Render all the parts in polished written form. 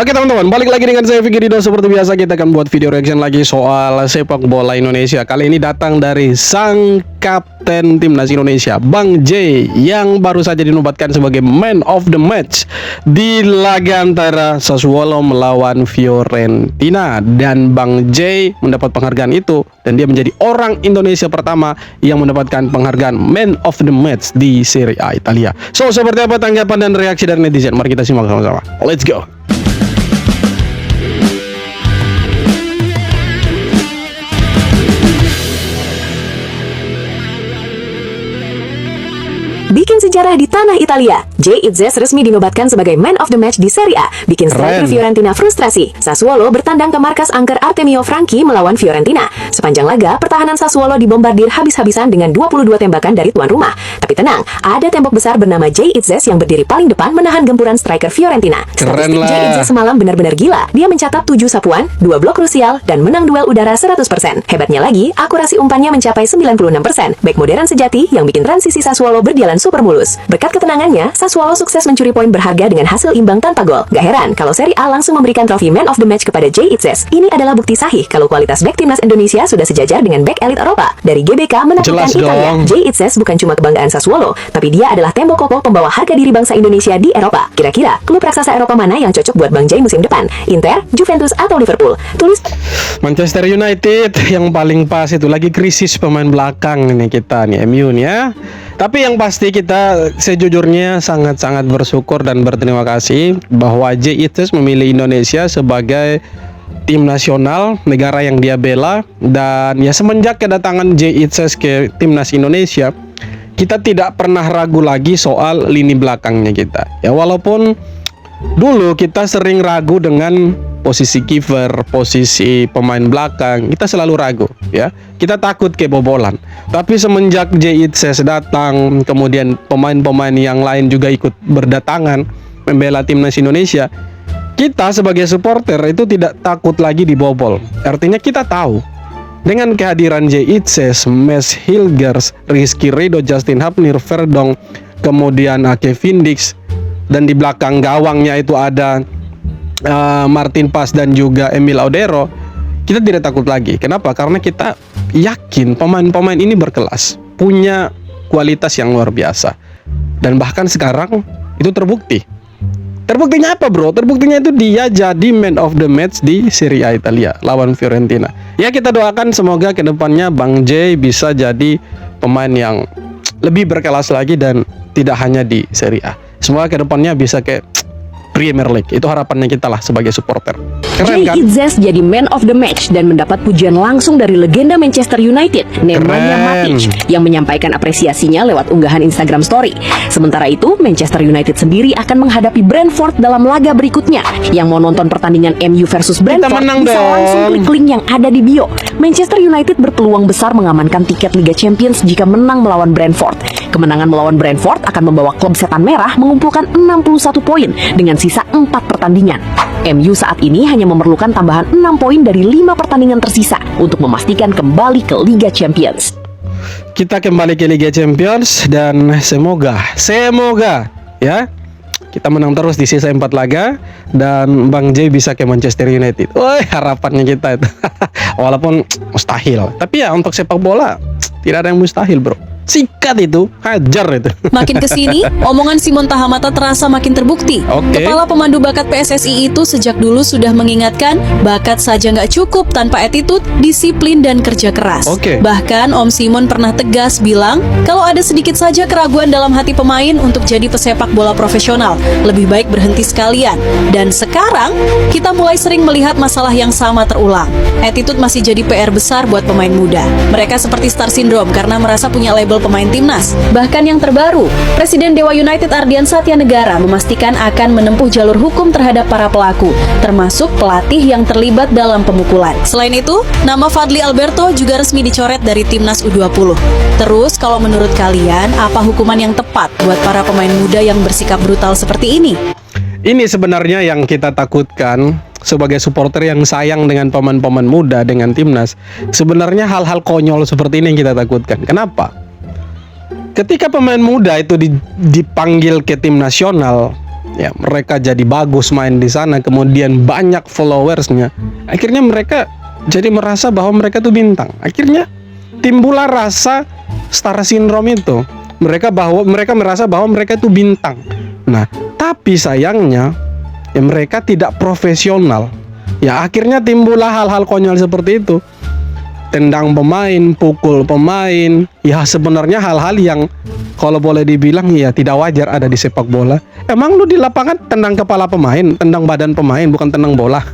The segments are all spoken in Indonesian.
Oke teman-teman, balik lagi dengan saya Vicky Rido. Seperti biasa kita akan buat video reaction lagi soal sepak bola Indonesia. Kali ini datang dari sang kapten timnas Indonesia, Bang J, yang baru saja dinobatkan sebagai man of the match di laga antara Sassuolo melawan Fiorentina. Dan Bang J mendapat penghargaan itu, dan dia menjadi orang Indonesia pertama yang mendapatkan penghargaan man of the match di Serie A Italia. So, seperti apa tanggapan dan reaksi dari netizen? Mari kita simak sama-sama. Let's go. Bikin sejarah di tanah Italia. J. Itzes resmi dinobatkan sebagai man of the match di Serie A. Bikin striker Fiorentina frustrasi. Sassuolo bertandang ke markas angker Artemio Franchi melawan Fiorentina. Sepanjang laga, pertahanan Sassuolo dibombardir habis-habisan dengan 22 tembakan dari tuan rumah. Tapi tenang, ada tembok besar bernama J. Itzes yang berdiri paling depan menahan gempuran striker Fiorentina. Statistik J. Itzes semalam benar-benar gila. Dia mencatat 7 sapuan, 2 blok krusial, dan menang duel udara 100%. Hebatnya lagi, akurasi umpannya mencapai 96%. Back modern sejati yang bikin transisi Sassuolo berjalan super mulus. Berkat ketenangannya, Sassuolo sukses mencuri poin berharga dengan hasil imbang tanpa gol. Gak heran kalau Serie A langsung memberikan trofi Man of the Match kepada J. Itzes. Ini adalah bukti sahih kalau kualitas back timnas Indonesia sudah sejajar dengan back elit Eropa. Dari GBK menaklukkan Italia, J. Itzes bukan cuma kebanggaan Sassuolo, tapi dia adalah tembok kokoh pembawa harga diri bangsa Indonesia di Eropa. Kira-kira, klub raksasa Eropa mana yang cocok buat Bang J musim depan? Inter, Juventus, atau Liverpool? Tulis Manchester United yang paling pas itu, lagi krisis pemain belakang nih kita nih, MU nih ya. Tapi yang pasti kita sejujurnya sangat-sangat bersyukur dan berterima kasih bahwa J. Itzes memilih Indonesia sebagai tim nasional negara yang dia bela. Dan ya semenjak kedatangan J. Itzes ke timnas Indonesia, kita tidak pernah ragu lagi soal lini belakangnya kita. Ya walaupun dulu kita sering ragu dengan posisi kiper, posisi pemain belakang, kita selalu ragu ya. Kita takut kebobolan. Tapi semenjak J. Itzes datang, kemudian pemain-pemain yang lain juga ikut berdatangan membela timnas Indonesia, kita sebagai supporter itu tidak takut lagi dibobol. Artinya kita tahu dengan kehadiran J. Itzes, Mes Hilgers, Rizky Ridho, Justin Hapnir, Verdong, kemudian Kevin Dix, dan di belakang gawangnya itu ada Martin Pas dan juga Emil Audero, kita tidak takut lagi. Kenapa? Karena kita yakin pemain-pemain ini berkelas, punya kualitas yang luar biasa. Dan bahkan sekarang itu terbukti. Terbuktinya apa bro? Terbuktinya itu dia jadi man of the match di Serie A Italia lawan Fiorentina. Ya kita doakan semoga kedepannya Bang J bisa jadi pemain yang lebih berkelas lagi dan tidak hanya di Serie A. Semoga kedepannya bisa kayak Premier League. Itu harapannya kita lah sebagai supporter. Keren kan? J. Itzes jadi man of the match dan mendapat pujian langsung dari legenda Manchester United, Nemanja Matic, yang menyampaikan apresiasinya lewat unggahan Instagram story. Sementara itu, Manchester United sendiri akan menghadapi Brentford dalam laga berikutnya. Yang mau nonton pertandingan MU versus Brentford bisa langsung klik link yang ada di bio. Manchester United berpeluang besar mengamankan tiket Liga Champions jika menang melawan Brentford. Kemenangan melawan Brentford akan membawa klub setan merah mengumpulkan 61 poin dengan sisa 4 pertandingan. MU saat ini hanya memerlukan tambahan 6 poin dari 5 pertandingan tersisa untuk memastikan kembali ke Liga Champions. Kita kembali ke Liga Champions dan semoga ya kita menang terus di sisa 4 laga dan Bang J bisa ke Manchester United. Wah, harapannya kita itu. Walaupun mustahil, tapi ya untuk sepak bola tidak ada yang mustahil, bro. Sikat itu, hajar itu. Makin kesini, omongan Simon Tahamata terasa makin terbukti. Kepala pemandu bakat PSSI itu sejak dulu sudah mengingatkan, bakat saja nggak cukup tanpa attitude, disiplin, dan kerja keras. Bahkan Om Simon pernah tegas bilang, kalau ada sedikit saja keraguan dalam hati pemain untuk jadi pesepak bola profesional, lebih baik berhenti sekalian. Dan sekarang, kita mulai sering melihat masalah yang sama terulang. Attitude masih jadi PR besar buat pemain muda. Mereka seperti star syndrome karena merasa punya label pemain timnas. Bahkan yang terbaru, Presiden Dewa United Ardian Satya Negara memastikan akan menempuh jalur hukum terhadap para pelaku, termasuk pelatih yang terlibat dalam pemukulan. Selain itu, nama Fadli Alberto juga resmi dicoret dari timnas U20. Terus, kalau menurut kalian, apa hukuman yang tepat buat para pemain muda yang bersikap brutal seperti ini? Ini sebenarnya yang kita takutkan sebagai supporter yang sayang dengan pemain-pemain muda dengan timnas. Sebenarnya hal-hal konyol seperti ini yang kita takutkan. Kenapa? Ketika pemain muda itu dipanggil ke tim nasional, ya mereka jadi bagus main di sana, kemudian banyak followersnya, akhirnya mereka jadi merasa bahwa mereka tuh bintang. Akhirnya timbullah rasa star syndrome itu. Mereka merasa bahwa mereka itu bintang. Nah, tapi sayangnya ya mereka tidak profesional. Ya akhirnya timbullah hal-hal konyol seperti itu. Tendang pemain, pukul pemain. Ya sebenarnya hal-hal yang kalau boleh dibilang ya tidak wajar ada di sepak bola. Emang lu di lapangan tendang kepala pemain, tendang badan pemain, bukan tendang bola.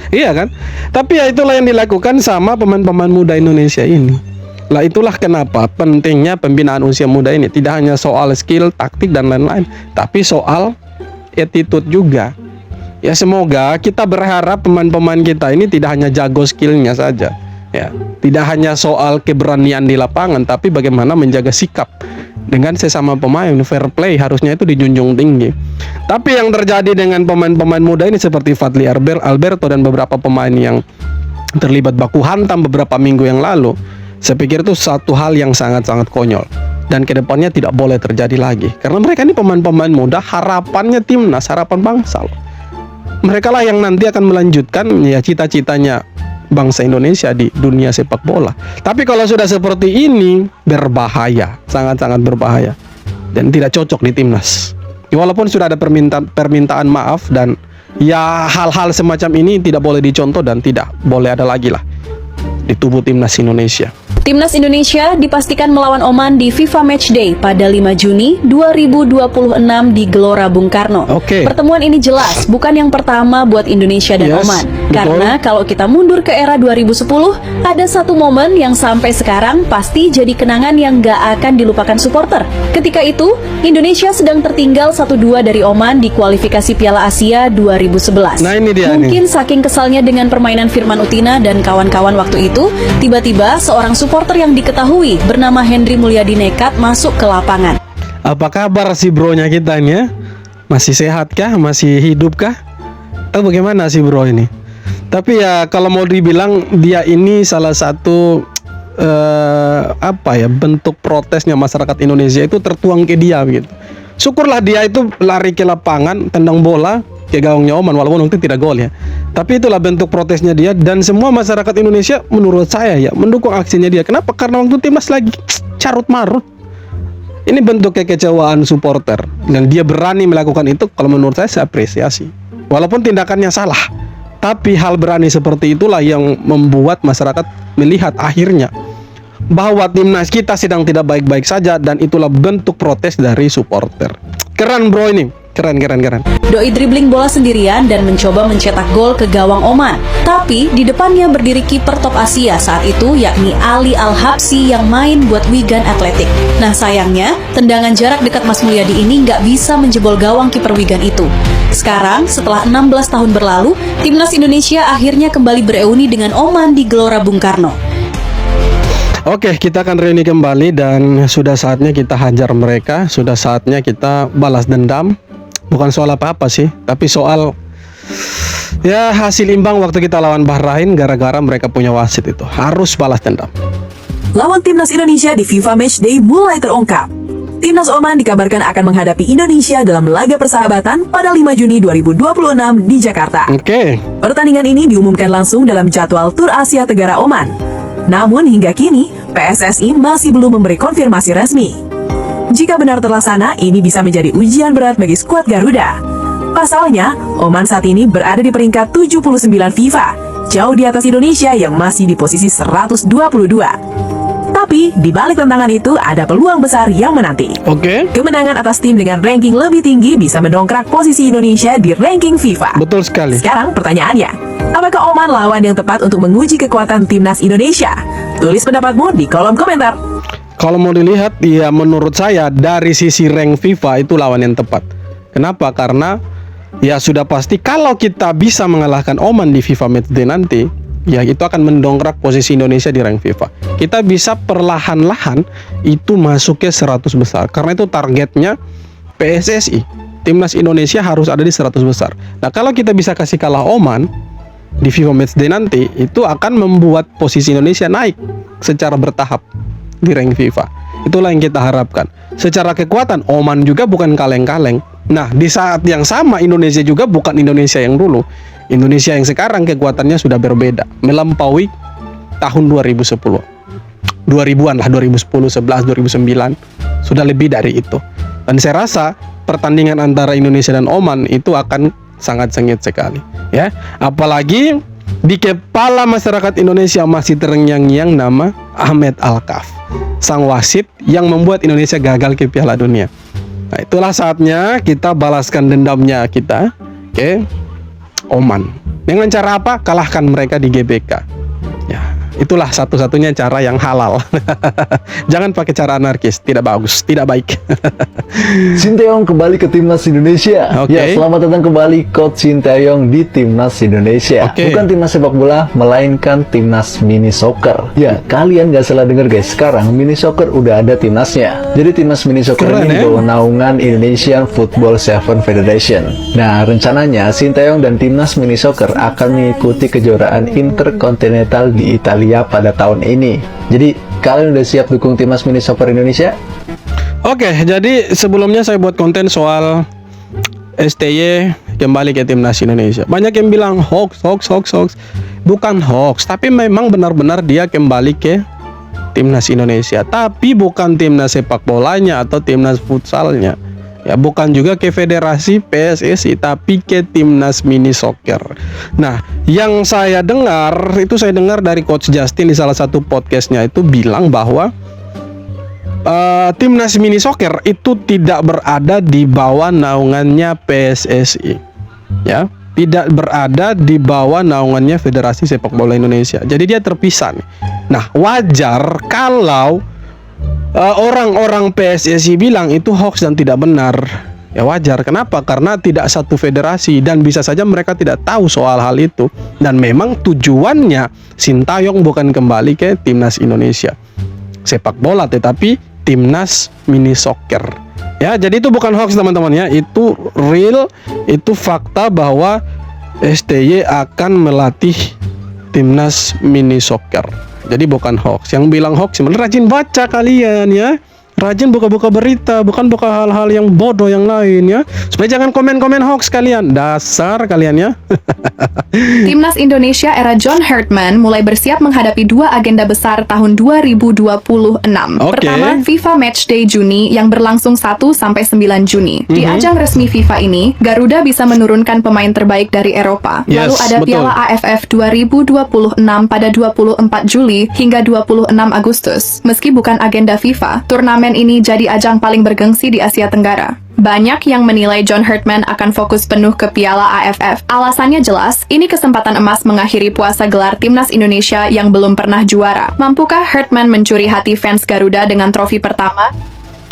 Iya kan? Tapi ya itulah yang dilakukan sama pemain-pemain muda Indonesia ini. Lah itulah kenapa pentingnya pembinaan usia muda ini. Tidak hanya soal skill, taktik dan lain-lain, tapi soal attitude juga. Ya semoga kita berharap pemain-pemain kita ini tidak hanya jago skillnya saja. Ya, tidak hanya soal keberanian di lapangan, tapi bagaimana menjaga sikap dengan sesama pemain. Fair play harusnya itu dijunjung tinggi. Tapi yang terjadi dengan pemain-pemain muda ini seperti Fadly Alberto dan beberapa pemain yang terlibat baku hantam beberapa minggu yang lalu, saya pikir itu satu hal yang sangat-sangat konyol. Dan kedepannya tidak boleh terjadi lagi. Karena mereka ini pemain-pemain muda, harapannya timnas, harapan bangsa. Mereka lah yang nanti akan melanjutkan ya cita-citanya bangsa Indonesia di dunia sepak bola. Tapi kalau sudah seperti ini, berbahaya, sangat-sangat berbahaya, dan tidak cocok di timnas. Walaupun sudah ada permintaan maaf, dan ya hal-hal semacam ini tidak boleh dicontoh dan tidak boleh ada lagi lah di tubuh timnas Indonesia. Timnas Indonesia dipastikan melawan Oman di FIFA Matchday pada 5 Juni 2026 di Gelora Bung Karno. Pertemuan ini jelas bukan yang pertama buat Indonesia dan Oman. Karena kalau kita mundur ke era 2010, ada satu momen yang sampai sekarang pasti jadi kenangan yang gak akan dilupakan supporter. Ketika itu, Indonesia sedang tertinggal 1-2 dari Oman di kualifikasi Piala Asia 2011. Nah, ini dia Mungkin saking kesalnya dengan permainan Firman Utina dan kawan-kawan waktu itu, tiba-tiba seorang supporter yang diketahui bernama Henry Mulyadi nekat masuk ke lapangan. Apa kabar si bronya kita ini ya? Masih sehat kah? Masih hidup kah? Atau bagaimana si bro ini? Tapi ya kalau mau dibilang dia ini salah satu bentuk protesnya masyarakat Indonesia itu tertuang ke dia gitu. Syukurlah dia itu lari ke lapangan, tendang bola ke gawangnya Oman, walaupun mungkin tidak gol ya. Tapi itulah bentuk protesnya dia, dan semua masyarakat Indonesia menurut saya ya mendukung aksinya dia. Kenapa? Karena waktu timnas lagi carut marut. Ini bentuk kekecewaan supporter, dan dia berani melakukan itu. Kalau menurut saya apresiasi. Walaupun tindakannya salah, tapi hal berani seperti itulah yang membuat masyarakat melihat akhirnya bahwa timnas kita sedang tidak baik-baik saja, dan itulah bentuk protes dari supporter. Keren bro ini, keren. Doi dribbling bola sendirian dan mencoba mencetak gol ke gawang Oman. Tapi di depannya berdiri kiper top Asia saat itu, yakni Ali Al-Habsi yang main buat Wigan Athletic. Nah sayangnya, tendangan jarak dekat Mas Mulyadi ini nggak bisa menjebol gawang kiper Wigan itu. Sekarang, setelah 16 tahun berlalu, timnas Indonesia akhirnya kembali bereuni dengan Oman di Gelora Bung Karno. Oke, kita akan reuni kembali, dan sudah saatnya kita hajar mereka. Sudah saatnya kita balas dendam. Bukan soal apa-apa sih, tapi soal ya hasil imbang waktu kita lawan Bahrain, gara-gara mereka punya wasit itu. Harus balas dendam. Lawan timnas Indonesia di FIFA Matchday mulai terungkap. Timnas Oman dikabarkan akan menghadapi Indonesia dalam laga persahabatan pada 5 Juni 2026 di Jakarta. Pertandingan ini diumumkan langsung dalam jadwal Tur Asia Tenggara Oman. Namun hingga kini, PSSI masih belum memberi konfirmasi resmi. Jika benar terlaksana, ini bisa menjadi ujian berat bagi skuad Garuda. Pasalnya, Oman saat ini berada di peringkat 79 FIFA, jauh di atas Indonesia yang masih di posisi 122. Tapi, di balik tantangan itu, ada peluang besar yang menanti. Kemenangan atas tim dengan ranking lebih tinggi bisa mendongkrak posisi Indonesia di ranking FIFA. Betul sekali. Sekarang pertanyaannya, apakah Oman lawan yang tepat untuk menguji kekuatan timnas Indonesia? Tulis pendapatmu di kolom komentar. Kalau mau dilihat, ya menurut saya dari sisi rank FIFA itu lawan yang tepat. Kenapa? Karena ya sudah pasti kalau kita bisa mengalahkan Oman di FIFA Matchday nanti, ya itu akan mendongkrak posisi Indonesia di rank FIFA. Kita bisa perlahan-lahan itu masuk ke 100 besar. Karena itu targetnya PSSI. Timnas Indonesia harus ada di 100 besar. Nah, kalau kita bisa kasih kalah Oman di FIFA Matchday nanti, itu akan membuat posisi Indonesia naik secara bertahap di rank FIFA. Itulah yang kita harapkan. Secara kekuatan, Oman juga bukan kaleng-kaleng. Nah, di saat yang sama Indonesia juga bukan Indonesia yang dulu. Indonesia yang sekarang kekuatannya sudah berbeda, melampaui tahun 2010. 2000-an lah, 2010, 11, 2009. Sudah lebih dari itu. Dan saya rasa pertandingan antara Indonesia dan Oman itu akan sangat sengit sekali, ya. Apalagi di kepala masyarakat Indonesia masih terngiang-ngiang nama Ahmed Al-Kaf, sang wasit yang membuat Indonesia gagal ke Piala Dunia. Nah, itulah saatnya kita balaskan dendamnya kita ke Oman. Dengan cara apa? Kalahkan mereka di GBK. Ya, itulah satu-satunya cara yang halal. Jangan pakai cara anarkis, tidak bagus, tidak baik. Sinteyong kembali ke Timnas Indonesia. Oke. Ya, selamat datang kembali Coach Sinteyong di Timnas Indonesia. Oke. Bukan timnas sepak bola, melainkan timnas mini soccer. Ya, kalian gak salah dengar guys, sekarang mini soccer udah ada timnasnya. Jadi timnas mini soccer Keren, ini ya? bawah naungan Indonesian Football Seven Federation. Nah, rencananya Sinteyong dan timnas mini soccer akan mengikuti kejuaraan Intercontinental di Italia pada tahun ini. Jadi, kalian udah siap dukung timnas mini soccer Indonesia? Oke, jadi sebelumnya saya buat konten soal STY kembali ke Timnas Indonesia. Banyak yang bilang hoax. Bukan hoax, tapi memang benar-benar dia kembali ke Timnas Indonesia. Tapi bukan timnas sepak bolanya atau timnas futsalnya. Ya, bukan juga ke federasi PSSI, tapi ke timnas mini soccer. Nah, yang saya dengar dari Coach Justin di salah satu podcastnya itu bilang bahwa timnas mini soccer itu tidak berada di bawah naungannya PSSI, ya, tidak berada di bawah naungannya Federasi Sepak Bola Indonesia. Jadi dia terpisah nih. Nah, wajar kalau orang-orang PSSI bilang itu hoax dan tidak benar. Ya wajar. Kenapa? Karena tidak satu federasi dan bisa saja mereka tidak tahu soal hal itu. Dan memang tujuannya Sintayong bukan kembali ke timnas Indonesia sepak bola, tetapi timnas mini soccer. Ya, jadi itu bukan hoax teman-teman ya. Itu real, itu fakta bahwa STY akan melatih timnas mini soccer. Jadi bukan hoax. Yang bilang hoax sebenarnya rajin baca kalian ya. Rajin buka-buka berita, bukan buka hal-hal yang bodoh yang lain ya. Supaya jangan komen-komen hoax kalian. Dasar kalian ya. Timnas Indonesia era John Hartman mulai bersiap menghadapi dua agenda besar tahun 2026. Oke. Pertama, FIFA Matchday Juni yang berlangsung 1-9 Juni. Di ajang resmi FIFA ini, Garuda bisa menurunkan pemain terbaik dari Eropa. Yes, Lalu ada betul. Piala AFF 2026 pada 24 Juli hingga 26 Agustus. Meski bukan agenda FIFA, turnamen ini jadi ajang paling bergengsi di Asia Tenggara. Banyak yang menilai John Hartman akan fokus penuh ke Piala AFF. Alasannya jelas, ini kesempatan emas mengakhiri puasa gelar Timnas Indonesia yang belum pernah juara. Mampukah Hartman mencuri hati fans Garuda dengan trofi pertama?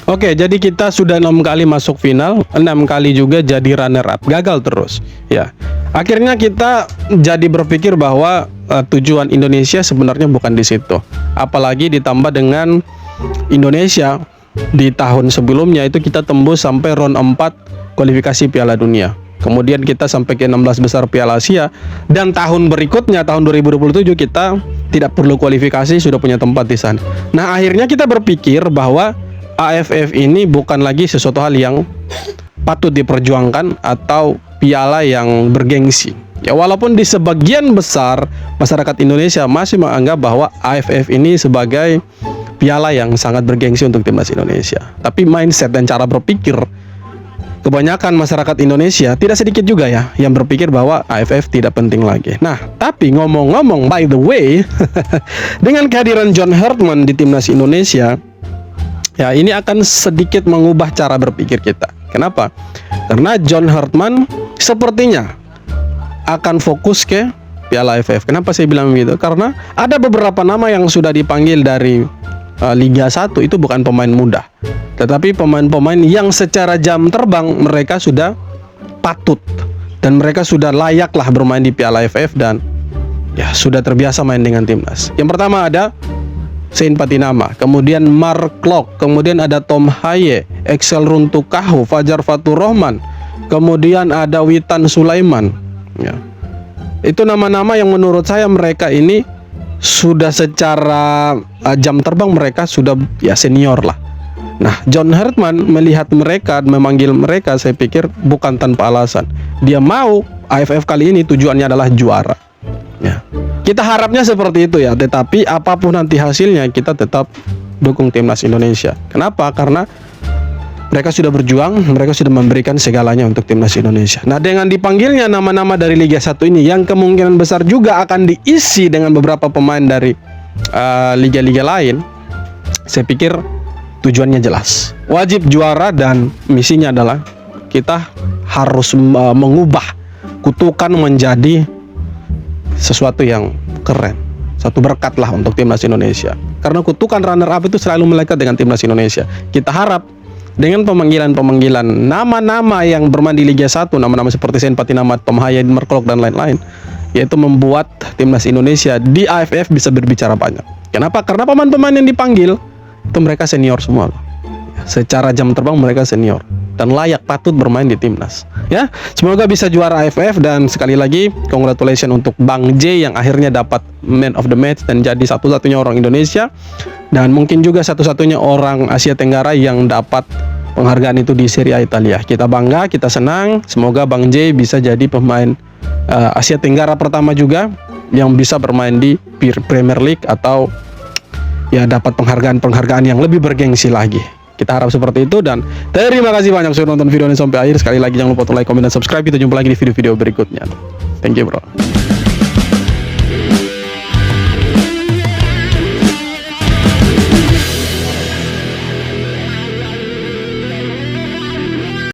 Oke, jadi kita sudah 6 kali masuk final, 6 kali juga jadi runner up, gagal terus. Ya, akhirnya kita jadi berpikir bahwa tujuan Indonesia sebenarnya bukan di situ. Apalagi ditambah dengan Indonesia di tahun sebelumnya itu kita tembus sampai round 4 kualifikasi Piala Dunia. Kemudian kita sampai ke 16 besar Piala Asia. Dan tahun berikutnya, tahun 2027 kita tidak perlu kualifikasi, sudah punya tempat di sana. Nah, akhirnya kita berpikir bahwa AFF ini bukan lagi sesuatu hal yang patut diperjuangkan atau piala yang bergengsi. Ya, walaupun di sebagian besar masyarakat Indonesia masih menganggap bahwa AFF ini sebagai piala yang sangat bergengsi untuk timnas Indonesia. Tapi mindset dan cara berpikir kebanyakan masyarakat Indonesia, tidak sedikit juga ya, yang berpikir bahwa AFF tidak penting lagi. Nah, tapi ngomong-ngomong, by the way, dengan kehadiran John Hartman di timnas Indonesia, ya ini akan sedikit mengubah cara berpikir kita. Kenapa? Karena John Hartman sepertinya akan fokus ke Piala AFF. Kenapa saya bilang begitu? Karena ada beberapa nama yang sudah dipanggil dari Liga 1 itu bukan pemain muda, tetapi pemain-pemain yang secara jam terbang mereka sudah patut dan mereka sudah layaklah bermain di Piala AFF dan ya sudah terbiasa main dengan timnas. Yang pertama ada Sein Patinama, kemudian Mark Klok, kemudian ada Tom Haye, Excel Runtukahu, Fajar Fatur Rahman, kemudian ada Witan Sulaiman. Ya. Itu nama-nama yang menurut saya mereka ini sudah secara jam terbang mereka sudah ya senior lah. Nah, John Hartman melihat mereka, memanggil mereka, saya pikir bukan tanpa alasan. Dia mau AFF kali ini tujuannya adalah juara. Ya. Kita harapnya seperti itu ya, tetapi apapun nanti hasilnya kita tetap dukung timnas Indonesia. Kenapa? Karena mereka sudah berjuang, mereka sudah memberikan segalanya untuk timnas Indonesia. Nah, dengan dipanggilnya nama-nama dari Liga 1 ini yang kemungkinan besar juga akan diisi dengan beberapa pemain dari liga-liga lain, saya pikir tujuannya jelas. Wajib juara dan misinya adalah kita harus mengubah kutukan menjadi sesuatu yang keren. Satu berkat lah untuk timnas Indonesia. Karena kutukan runner up itu selalu melekat dengan timnas Indonesia. Kita harap dengan pemanggilan-pemanggilan nama-nama yang bermain di Liga 1, nama-nama seperti Sen Patinama, Tom Haya, Merklok dan lain-lain, yaitu membuat timnas Indonesia di AFF bisa berbicara banyak. Kenapa? Karena pemain-pemain yang dipanggil itu mereka senior semua. Secara jam terbang mereka senior dan layak patut bermain di timnas. Ya, semoga bisa juara AFF dan sekali lagi congratulations untuk Bang J yang akhirnya dapat Man of the Match dan jadi satu-satunya orang Indonesia dan mungkin juga satu-satunya orang Asia Tenggara yang dapat penghargaan itu di Serie A Italia. Kita bangga, kita senang. Semoga Bang J bisa jadi pemain Asia Tenggara pertama juga yang bisa bermain di Premier League atau ya dapat penghargaan-penghargaan yang lebih bergengsi lagi. Kita harap seperti itu dan terima kasih banyak sudah nonton video ini sampai akhir. Sekali lagi jangan lupa untuk like, komen, dan subscribe. Kita jumpa lagi di video-video berikutnya. Thank you bro.